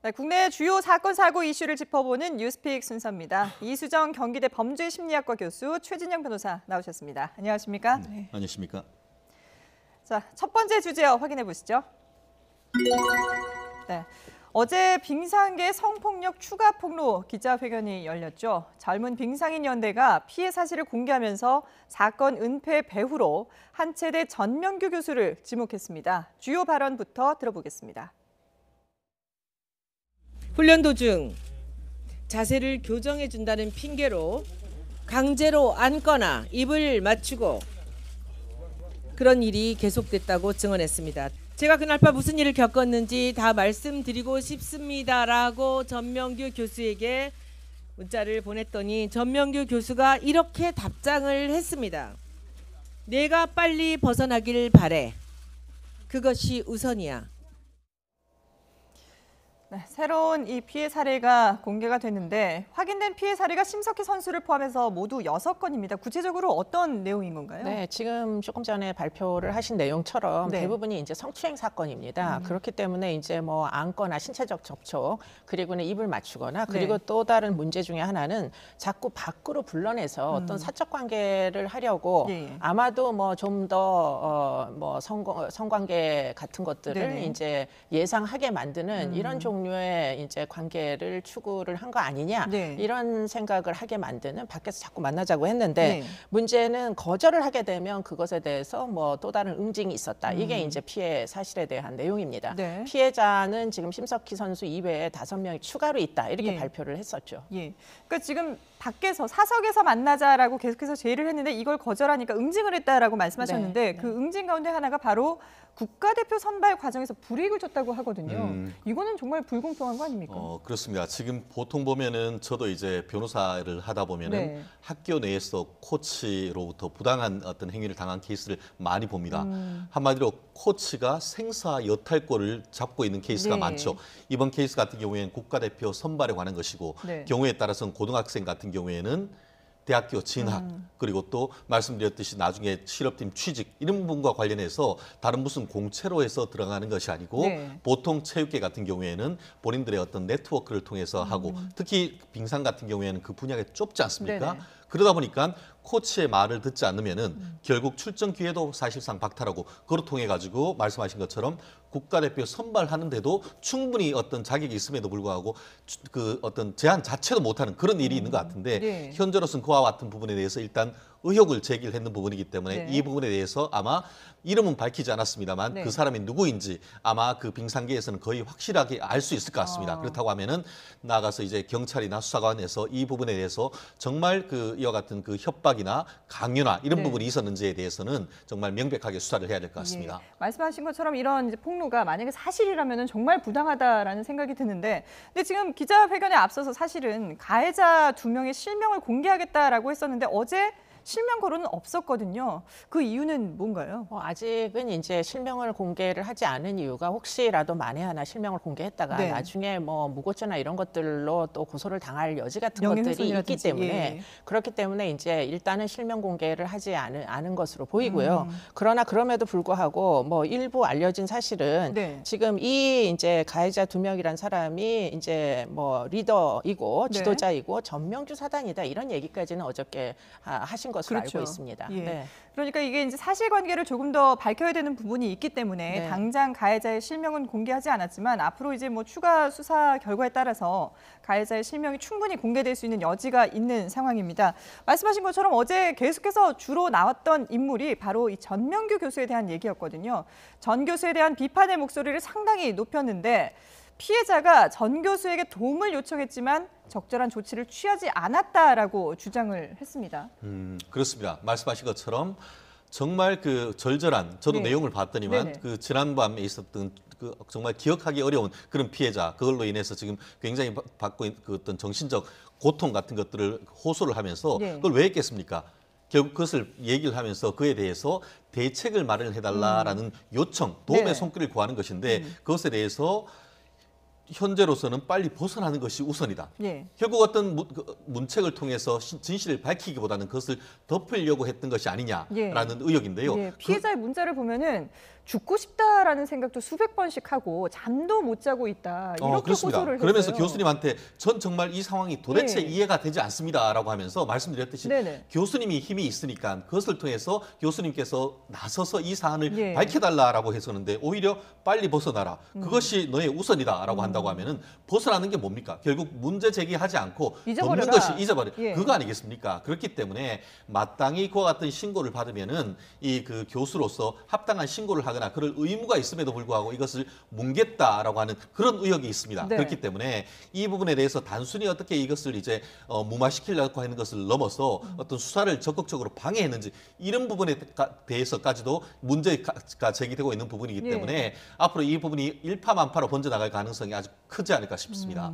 네, 국내 주요 사건, 사고 이슈를 짚어보는 뉴스픽 순서입니다. 이수정 경기대 범죄심리학과 교수, 최진영 변호사 나오셨습니다. 안녕하십니까? 네. 안녕하십니까? 자, 첫 번째 주제 확인해 보시죠. 네, 어제 빙상계 성폭력 추가 폭로 기자회견이 열렸죠. 젊은 빙상인 연대가 피해 사실을 공개하면서 사건 은폐 배후로 한체대 전명규 교수를 지목했습니다. 주요 발언부터 들어보겠습니다. 훈련 도중 자세를 교정해준다는 핑계로 강제로 앉거나 입을 맞추고 그런 일이 계속됐다고 증언했습니다. 제가 그날 밤 무슨 일을 겪었는지 다 말씀드리고 싶습니다라고 전명규 교수에게 문자를 보냈더니 전명규 교수가 이렇게 답장을 했습니다. 내가 빨리 벗어나길 바래. 그것이 우선이야. 네, 새로운 이 피해 사례가 공개가 됐는데 확인된 피해 사례가 심석희 선수를 포함해서 모두 6건입니다. 구체적으로 어떤 내용인 건가요? 네, 지금 조금 전에 발표를 하신 내용처럼 네. 대부분이 이제 성추행 사건입니다. 그렇기 때문에 이제 뭐 안거나 신체적 접촉, 그리고는 입을 맞추거나, 그리고 또 다른 문제 중에 하나는 자꾸 밖으로 불러내서 어떤 사적 관계를 하려고 아마도 뭐 좀 더 뭐 성관계 같은 것들을 이제 예상하게 만드는 이런 종류의 이제 관계를 추구를 한 거 아니냐, 이런 생각을 하게 만드는, 밖에서 자꾸 만나자고 했는데 문제는 거절을 하게 되면 그것에 대해서 뭐 또 다른 응징이 있었다. 이게 이제 피해 사실에 대한 내용입니다. 피해자는 지금 심석희 선수 이외에 5명이 추가로 있다. 이렇게 발표를 했었죠. 그러니까 지금 밖에서 사석에서 만나자라고 계속해서 제의를 했는데 이걸 거절하니까 응징을 했다라고 말씀하셨는데 그 응징 가운데 하나가 바로 국가대표 선발 과정에서 불이익을 줬다고 하거든요. 이거는 정말 불공평한 거 아닙니까? 그렇습니다. 지금 보통 보면은 저도 이제 변호사를 하다 보면은 학교 내에서 코치로부터 부당한 어떤 행위를 당한 케이스를 많이 봅니다. 한마디로 코치가 생사 여탈권을 잡고 있는 케이스가 많죠. 이번 케이스 같은 경우에는 국가대표 선발에 관한 것이고 경우에 따라서는 고등학생 같은 경우에는 대학교 진학, 그리고 또 말씀드렸듯이 나중에 실업팀 취직 이런 부분과 관련해서 다른 무슨 공채로 해서 들어가는 것이 아니고 보통 체육계 같은 경우에는 본인들의 어떤 네트워크를 통해서 하고 특히 빙상 같은 경우에는 그 분야가 좁지 않습니까? 그러다 보니까 코치의 말을 듣지 않으면은 결국 출전 기회도 사실상 박탈하고 그걸 통해 가지고 말씀하신 것처럼 국가대표 선발하는데도 충분히 어떤 자격이 있음에도 불구하고 그 어떤 제한 자체도 못하는 그런 일이 있는 것 같은데 현재로서는 그와 같은 부분에 대해서 일단 의혹을 제기를 했는 부분이기 때문에 이 부분에 대해서 아마 이름은 밝히지 않았습니다만 그 사람이 누구인지 아마 그 빙상계에서는 거의 확실하게 알 수 있을 것 같습니다. 그렇다고 하면은 나가서 이제 경찰이나 수사관에서 이 부분에 대해서 정말 그 이와 같은 그 협박이나 강요나 이런 부분이 있었는지에 대해서는 정말 명백하게 수사를 해야 될 것 같습니다. 말씀하신 것처럼 이런 이제 폭로가 만약에 사실이라면 정말 부당하다라는 생각이 드는데 근데 지금 기자회견에 앞서서 사실은 가해자 2명의 실명을 공개하겠다라고 했었는데 어제 실명 거론은 없었거든요. 그 이유는 뭔가요? 아직은 이제 실명을 공개를 하지 않은 이유가 혹시라도 만에 하나 실명을 공개했다가 나중에 뭐 무고죄나 이런 것들로 또 고소를 당할 여지 같은 것들이 있기 때문에 그렇기 때문에 이제 일단은 실명 공개를 하지 않은 것으로 보이고요. 그러나 그럼에도 불구하고 뭐 일부 알려진 사실은 지금 이 이제 가해자 2명이란 사람이 이제 뭐 리더이고 지도자이고 전명규 사단이다 이런 얘기까지는 어저께 하신 것으로 알고 있습니다. 그러니까 이게 이제 사실관계를 조금 더 밝혀야 되는 부분이 있기 때문에 당장 가해자의 실명은 공개하지 않았지만 앞으로 이제 뭐 추가 수사 결과에 따라서 가해자의 실명이 충분히 공개될 수 있는 여지가 있는 상황입니다. 말씀하신 것처럼 어제 계속해서 주로 나왔던 인물이 바로 이 전명규 교수에 대한 얘기였거든요. 전 교수에 대한 비판의 목소리를 상당히 높였는데 피해자가 전 교수에게 도움을 요청했지만 적절한 조치를 취하지 않았다라고 주장을 했습니다. 그렇습니다. 말씀하신 것처럼 정말 그 절절한 저도 내용을 봤더니만 그 지난밤에 있었던 그 정말 기억하기 어려운 그런 피해자 그걸로 인해서 지금 굉장히 받고 있는 그 어떤 정신적 고통 같은 것들을 호소를 하면서 그걸 왜 했겠습니까? 결국 그것을 얘기를 하면서 그에 대해서 대책을 마련해달라라는 요청, 도움의 손길을 구하는 것인데 그것에 대해서 현재로서는 빨리 벗어나는 것이 우선이다. 예. 결국 어떤 문책을 통해서 진실을 밝히기보다는 그것을 덮으려고 했던 것이 아니냐라는 의혹인데요. 예. 피해자의 문자를 보면은 죽고 싶다라는 생각도 수백 번씩 하고 잠도 못 자고 있다. 이렇게 그렇습니다. 호소를 그러면서 했어요. 교수님한테 전 정말 이 상황이 도대체 네. 이해가 되지 않습니다라고 하면서 말씀드렸듯이 네네. 교수님이 힘이 있으니까 그것을 통해서 교수님께서 나서서 이 사안을 예. 밝혀달라라고 했었는데 오히려 빨리 벗어나라. 그것이 너의 우선이다라고 한다고 하면은 벗어나는 게 뭡니까? 결국 문제 제기하지 않고 잊어버려라. 덮는 것이 잊어버려. 예. 그거 아니겠습니까? 그렇기 때문에 마땅히 그와 같은 신고를 받으면은 이 그 교수로서 합당한 신고를 하거나 그럴 의무가 있음에도 불구하고 이것을 뭉갰다라고 하는 그런 의혹이 있습니다. 네. 그렇기 때문에 이 부분에 대해서 단순히 어떻게 이것을 이제 무마시키려고 하는 것을 넘어서 어떤 수사를 적극적으로 방해했는지 이런 부분에 대해서까지도 문제가 제기되고 있는 부분이기 때문에 예. 앞으로 이 부분이 일파만파로 번져나갈 가능성이 아주 크지 않을까 싶습니다.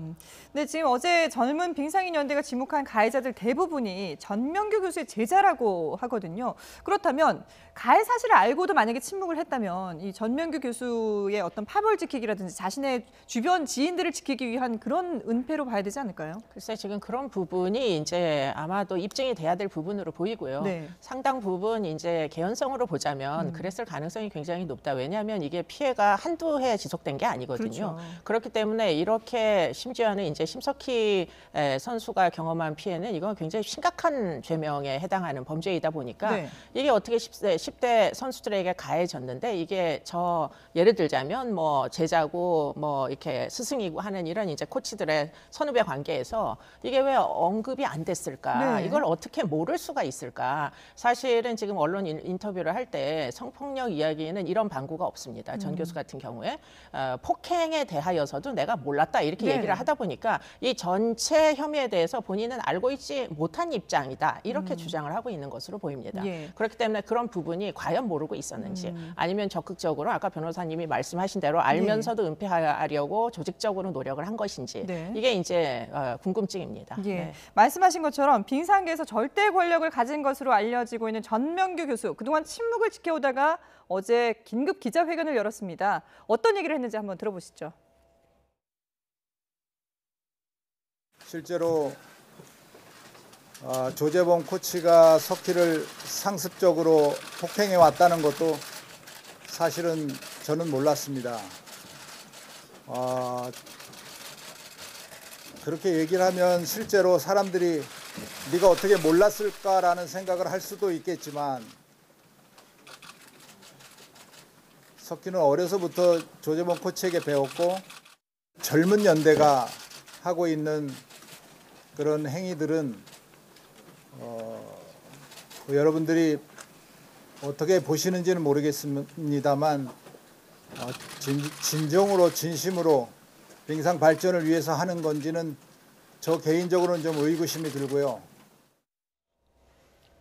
네, 지금 어제 젊은 빙상인 연대가 지목한 가해자들 대부분이 전명규 교수의 제자라고 하거든요. 그렇다면 가해 사실을 알고도 만약에 침묵을 했다면 이 전명규 교수의 어떤 파벌 지키기라든지 자신의 주변 지인들을 지키기 위한 그런 은폐로 봐야 되지 않을까요? 글쎄 지금 그런 부분이 이제 아마도 입증이 돼야 될 부분으로 보이고요. 네. 상당 부분 이제 개연성으로 보자면 그랬을 가능성이 굉장히 높다. 왜냐하면 이게 피해가 한두 해 지속된 게 아니거든요. 그렇죠. 그렇기 때문에 이렇게 심지어는 이제 심석희 선수가 경험한 피해는 이건 굉장히 심각한 죄명에 해당하는 범죄이다 보니까 네. 이게 어떻게 10대 선수들에게 가해졌는데 이게 예를 들자면 뭐 제자고 뭐 이렇게 스승이고 하는 이런 이제 코치들의 선후배 관계에서 이게 왜 언급이 안 됐을까? 네. 이걸 어떻게 모를 수가 있을까? 사실은 지금 언론 인터뷰를 할 때 성폭력 이야기는 이런 방구가 없습니다. 전 교수 같은 경우에 폭행에 대하여서도 내가 몰랐다 이렇게 네. 얘기를 하다 보니까 이 전체 혐의에 대해서 본인은 알고 있지 못한 입장이다 이렇게 주장을 하고 있는 것으로 보입니다. 예. 그렇기 때문에 그런 부분이 과연 모르고 있었는지 아니면 적극적으로 아까 변호사님이 말씀하신 대로 알면서도 은폐하려고 조직적으로 노력을 한 것인지 네. 이게 이제 궁금증입니다. 예. 네. 말씀하신 것처럼 빙상계에서 절대 권력을 가진 것으로 알려지고 있는 전명규 교수. 그동안 침묵을 지켜오다가 어제 긴급 기자회견을 열었습니다. 어떤 얘기를 했는지 한번 들어보시죠. 실제로 조재범 코치가 석희를 상습적으로 폭행해 왔다는 것도 사실은 저는 몰랐습니다. 그렇게 얘기를 하면 실제로 사람들이 네가 어떻게 몰랐을까라는 생각을 할 수도 있겠지만 석희는 어려서부터 조재범 코치에게 배웠고 젊은 연대가 하고 있는 그런 행위들은 여러분들이 어떻게 보시는지는 모르겠습니다만 진정으로 진심으로 빙상 발전을 위해서 하는 건지는 저 개인적으로는 좀 의구심이 들고요.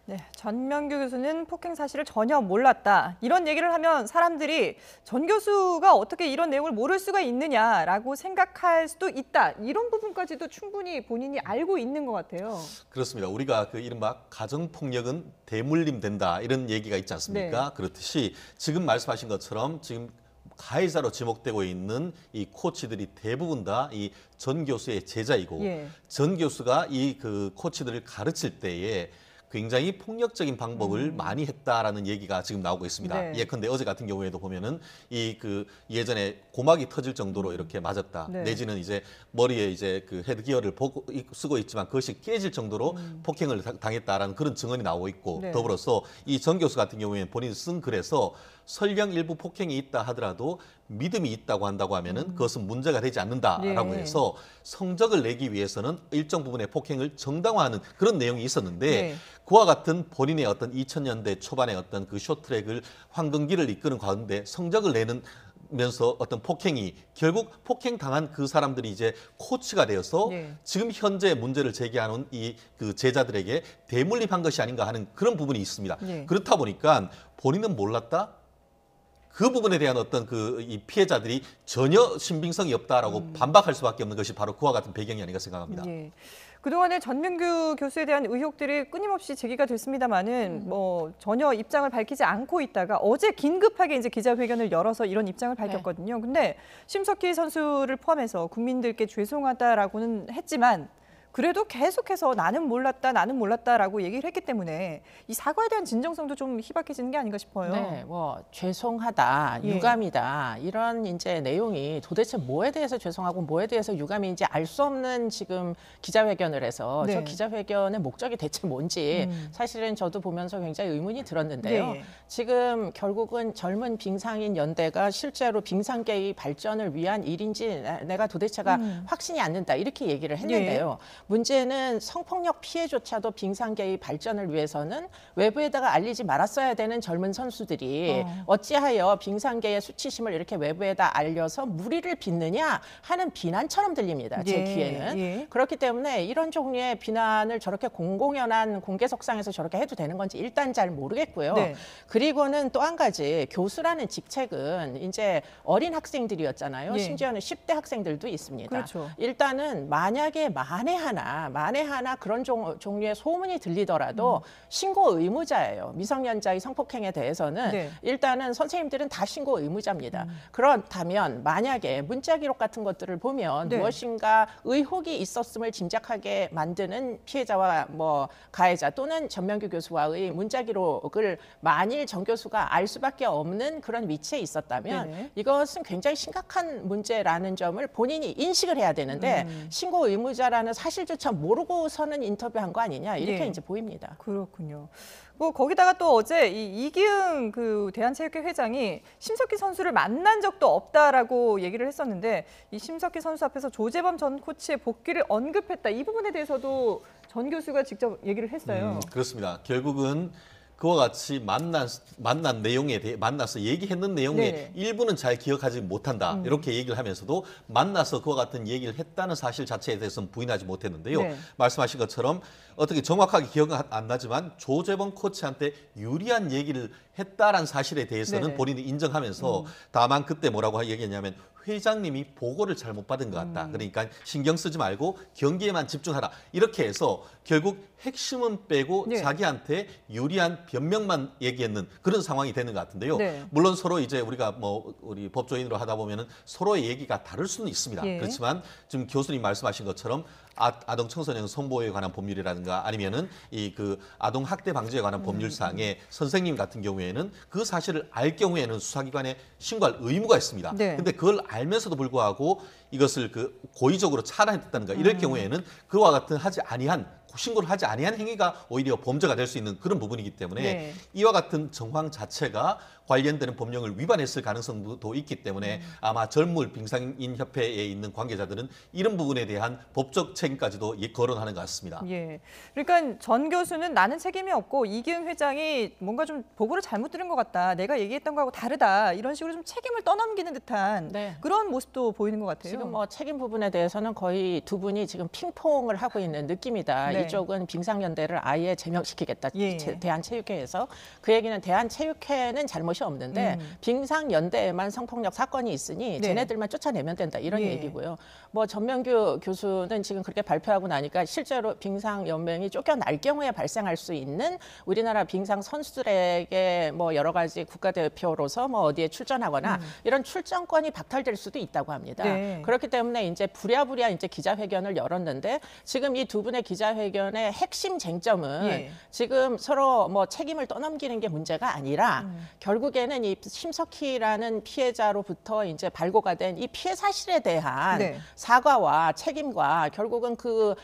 네, 전명규 교수는 폭행 사실을 전혀 몰랐다. 이런 얘기를 하면 사람들이 전 교수가 어떻게 이런 내용을 모를 수가 있느냐라고 생각할 수도 있다. 이런 부분까지도 충분히 본인이 알고 있는 것 같아요. 그렇습니다. 우리가 그 이른바 가정폭력은 대물림된다 이런 얘기가 있지 않습니까? 네. 그렇듯이 지금 말씀하신 것처럼 지금 가해자로 지목되고 있는 이 코치들이 대부분 다 이 전 교수의 제자이고 예. 전 교수가 이 그 코치들을 가르칠 때에 굉장히 폭력적인 방법을 많이 했다라는 얘기가 지금 나오고 있습니다. 네. 예컨대 어제 같은 경우에도 보면은 이 그 예전에 고막이 터질 정도로 이렇게 맞았다. 네. 내지는 이제 머리에 이제 그 헤드기어를 쓰고 있지만 그것이 깨질 정도로 폭행을 당했다라는 그런 증언이 나오고 있고 네. 더불어서 이 전 교수 같은 경우에는 본인이 쓴 글에서 설령 일부 폭행이 있다 하더라도 믿음이 있다고 한다고 하면은 그것은 문제가 되지 않는다라고 네. 해서 성적을 내기 위해서는 일정 부분의 폭행을 정당화하는 그런 내용이 있었는데 네. 그와 같은 본인의 어떤 2000년대 초반의 어떤 그 쇼트랙을 황금기를 이끄는 가운데 성적을 내면서 어떤 폭행이 결국 폭행 당한 그 사람들이 이제 코치가 되어서 네. 지금 현재 문제를 제기하는 이 그 제자들에게 대물림한 것이 아닌가 하는 그런 부분이 있습니다. 네. 그렇다 보니까 본인은 몰랐다? 그 부분에 대한 어떤 이 피해자들이 전혀 신빙성이 없다라고 반박할 수밖에 없는 것이 바로 그와 같은 배경이 아닌가 생각합니다. 예. 그동안에 전명규 교수에 대한 의혹들이 끊임없이 제기가 됐습니다마는 뭐 전혀 입장을 밝히지 않고 있다가 어제 긴급하게 이제 기자회견을 열어서 이런 입장을 밝혔거든요. 근데 심석희 선수를 포함해서 국민들께 죄송하다라고는 했지만 그래도 계속해서 나는 몰랐다라고 얘기를 했기 때문에 이 사과에 대한 진정성도 좀 희박해지는 게 아닌가 싶어요. 네, 뭐 죄송하다, 예. 유감이다 이런 이제 내용이 도대체 뭐에 대해서 죄송하고 뭐에 대해서 유감인지 알 수 없는 지금 기자회견을 해서 네. 저 기자회견의 목적이 대체 뭔지 사실은 저도 보면서 굉장히 의문이 들었는데요. 네. 지금 결국은 젊은 빙상인 연대가 실제로 빙상계의 발전을 위한 일인지 내가 도대체가 확신이 안 된다 이렇게 얘기를 했는데요. 문제는 성폭력 피해조차도 빙상계의 발전을 위해서는 외부에다가 알리지 말았어야 되는 젊은 선수들이 어찌하여 빙상계의 수치심을 이렇게 외부에다 알려서 무리를 빚느냐 하는 비난처럼 들립니다. 제 예, 귀에는. 예. 그렇기 때문에 이런 종류의 비난을 저렇게 공공연한 공개석상에서 저렇게 해도 되는 건지 일단 잘 모르겠고요. 네. 그리고는 또 한 가지 교수라는 직책은 이제 어린 학생들이었잖아요. 예. 심지어는 10대 학생들도 있습니다. 그렇죠. 일단은 만약에 만에 하나 그런 종류의 소문이 들리더라도 신고 의무자예요. 미성년자의 성폭행에 대해서는 네. 일단은 선생님들은 다 신고 의무자입니다. 그렇다면 만약에 문자 기록 같은 것들을 보면 네. 무엇인가 의혹이 있었음을 짐작하게 만드는 피해자와 뭐 가해자 또는 전명규 교수와의 문자 기록을 만일 전 교수가 알 수밖에 없는 그런 위치에 있었다면 네네. 이것은 굉장히 심각한 문제라는 점을 본인이 인식을 해야 되는데 신고 의무자라는 사실조차 모르고서는 인터뷰한 거 아니냐 이렇게 네. 이제 보입니다. 그렇군요. 뭐 거기다가 또 어제 이기흥 그 대한체육회 회장이 심석희 선수를 만난 적도 없다라고 얘기를 했었는데 이 심석희 선수 앞에서 조재범 전 코치의 복귀를 언급했다. 이 부분에 대해서도 전 교수가 직접 얘기를 했어요. 그렇습니다. 결국은 그와 같이 만난 내용에 대해 만나서 얘기했는 내용의 네네. 일부는 잘 기억하지 못한다. 이렇게 얘기를 하면서도 만나서 그와 같은 얘기를 했다는 사실 자체에 대해서는 부인하지 못했는데요. 네. 말씀하신 것처럼 어떻게 정확하게 기억은 안 나지만 조재범 코치한테 유리한 얘기를 했다라는 사실에 대해서는 네네. 본인이 인정하면서 다만 그때 뭐라고 얘기했냐면 회장님이 보고를 잘못 받은 것 같다. 그러니까 신경 쓰지 말고 경기에만 집중하라. 이렇게 해서 결국 핵심은 빼고 네. 자기한테 유리한 변명만 얘기했는 그런 상황이 되는 것 같은데요. 네. 물론 서로 이제 우리가 뭐 우리 법조인으로 하다 보면은 서로의 얘기가 다를 수는 있습니다. 예. 그렇지만 지금 교수님 말씀하신 것처럼 아동 청소년 성보호에 관한 법률이라든가 아니면은 이 그 아동 학대 방지에 관한 법률상에 선생님 같은 경우에는 그 사실을 알 경우에는 수사기관에 신고할 의무가 있습니다. 네. 근데 그걸 알면서도 불구하고 이것을 그 고의적으로 차단했다든가 이럴 경우에는 그와 같은 신고를 하지 아니한 행위가 오히려 범죄가 될 수 있는 그런 부분이기 때문에 네. 이와 같은 정황 자체가 관련되는 법령을 위반했을 가능성도 있기 때문에 아마 젊은 빙상인 협회에 있는 관계자들은 이런 부분에 대한 법적 책임까지도 거론하는 것 같습니다. 예. 그러니까 전 교수는 나는 책임이 없고 이기흥 회장이 뭔가 좀 보고를 잘못 들은 것 같다. 내가 얘기했던 거하고 다르다. 이런 식으로 좀 책임을 떠넘기는 듯한 네. 그런 모습도 보이는 것 같아요. 지금 뭐 책임 부분에 대해서는 거의 두 분이 지금 핑퐁을 하고 있는 느낌이다. 네. 이쪽은 빙상연대를 아예 제명시키겠다. 예. 대한체육회에서. 그 얘기는 대한체육회는 잘못이 없는데 빙상연대에만 성폭력 사건이 있으니 네. 쟤네들만 쫓아내면 된다. 이런 예. 얘기고요. 뭐 전명규 교수는 지금 그렇게 발표하고 나니까 실제로 빙상연맹이 쫓겨날 경우에 발생할 수 있는 우리나라 빙상 선수들에게 뭐 여러 가지 국가대표로서 뭐 어디에 출전하거나 이런 출전권이 박탈될 수도 있다고 합니다. 네. 그렇기 때문에 이제 부랴부랴 이제 기자회견을 열었는데 지금 이 두 분의 기자회견의 핵심 쟁점은 예. 지금 서로 뭐 책임을 떠넘기는 게 문제가 아니라 결국에는 이 심석희라는 피해자로부터 이제 발고가 된 이 피해 사실에 대한 네. 사과와 책임과 결국은 그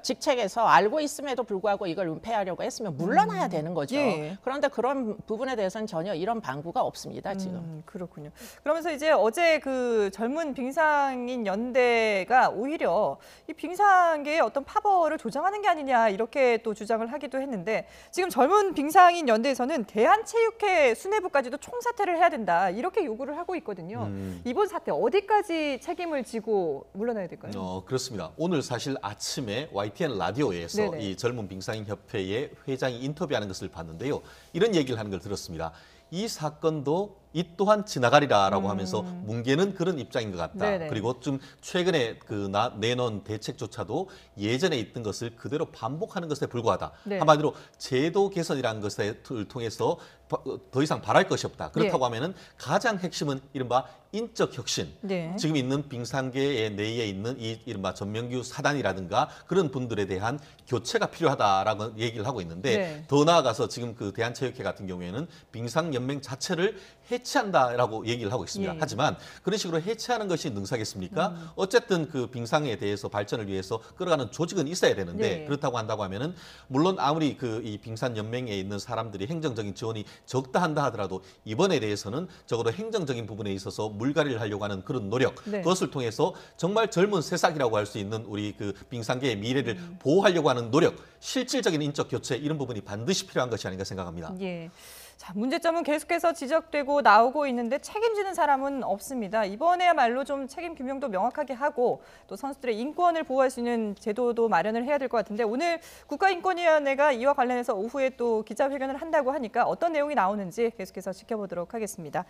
직책에서 알고 있음에도 불구하고 이걸 은폐하려고 했으면 물러나야 되는 거죠. 예. 그런데 그런 부분에 대해서는 전혀 이런 방구가 없습니다. 지금. 그렇군요. 그러면서 이제 어제 그 젊은 빙상인 연대가 오히려 이 빙상계의 어떤 파벌을 조장하는 게 아니냐 이렇게 또 주장을 하기도 했는데 지금 젊은 빙상인 연대에서는 대한체육회 수뇌부까지도 총사퇴를 해야 된다 이렇게 요구를 하고 있거든요. 이번 사태 어디까지 책임을 지고 물러나야 될까요? 그렇습니다. 오늘 사실 아침에 YTN 라디오에서 네네. 이 젊은 빙상인 협회의 회장이 인터뷰하는 것을 봤는데요. 이런 얘기를 하는 걸 들었습니다. 이 사건도 이 또한 지나가리라라고 하면서 뭉개는 그런 입장인 것 같다. 네네. 그리고 좀 최근에 내놓은 대책조차도 예전에 있던 것을 그대로 반복하는 것에 불과하다. 네. 한마디로 제도 개선이라는 것을 통해서 더 이상 바랄 것이 없다. 그렇다고 하면은 가장 핵심은 이른바 인적 혁신. 네. 지금 있는 빙상계의 내에 있는 이 이른바 전명규 사단이라든가 그런 분들에 대한 교체가 필요하다라고 얘기를 하고 있는데 네. 더 나아가서 지금 그 대한체육회 같은 경우에는 빙상연맹 자체를 해체한다라고 얘기를 하고 있습니다. 예. 하지만 그런 식으로 해체하는 것이 능사겠습니까? 어쨌든 그 빙상에 대해서 발전을 위해서 끌어가는 조직은 있어야 되는데 네. 그렇다고 한다고 하면은 물론 아무리 그 이 빙산연맹에 있는 사람들이 행정적인 지원이 적다 한다 하더라도 이번에 대해서는 적어도 행정적인 부분에 있어서 물갈이를 하려고 하는 그런 노력 네. 그것을 통해서 정말 젊은 새싹이라고 할 수 있는 우리 그 빙상계의 미래를 보호하려고 하는 노력 실질적인 인적 교체 이런 부분이 반드시 필요한 것이 아닌가 생각합니다. 예. 자, 문제점은 계속해서 지적되고 나오고 있는데 책임지는 사람은 없습니다. 이번에야말로 좀 책임 규명도 명확하게 하고 또 선수들의 인권을 보호할 수 있는 제도도 마련을 해야 될 것 같은데 오늘 국가인권위원회가 이와 관련해서 오후에 또 기자회견을 한다고 하니까 어떤 내용이 나오는지 계속해서 지켜보도록 하겠습니다.